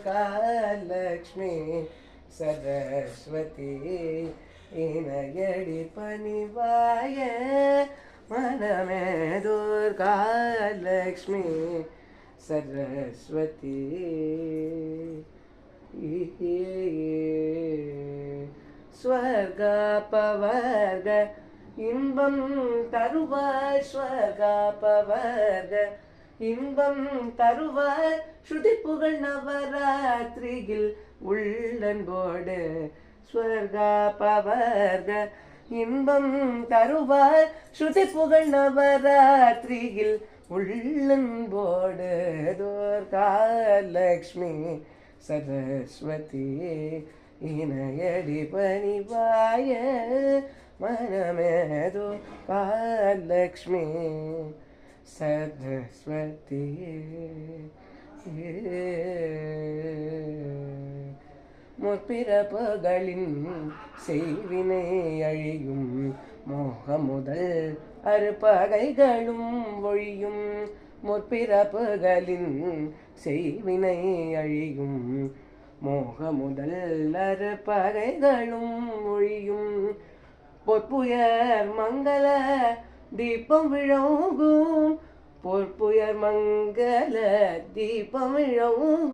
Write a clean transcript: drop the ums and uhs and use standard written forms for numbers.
துர்காலக்ஷ்மி சரஸ்வதி இணையடி பணிவாய மனமே துர்காலக்ஷ்மி சரஸ்வதி ஸ்வர்காபவர்க இன்பம் தருவாய் ஸ்வர்காபவர்க இன்பம் தருவாய் ஸ்ருதி புகழ் நவராத்திரியில் உள்ளன்போடு ஸ்வர்காபவர்க இன்பம் தருவாய் ஸ்ருதி புகழ் நவராத்திரியில் உள்ளன்போடு துர்காலக்ஷ்மி சரஸ்வதி இணையடி பணிவாய மனமே துர்காலக்ஷ்மி சரஸ்வதி முற்பிறப்புகளின் செய்வினை அழியும் மோகமுதல் அறுபகைகளும் ஒழியும் முற்பிறப்புகளின் செய்வினை அழியும் மோகமுதல் அறுபகைகளும் ஒழியும் பொற்புயர் மங்கள தீபம் விழங்கும் பொற்புயர் மங்கள தீபம் விழவும்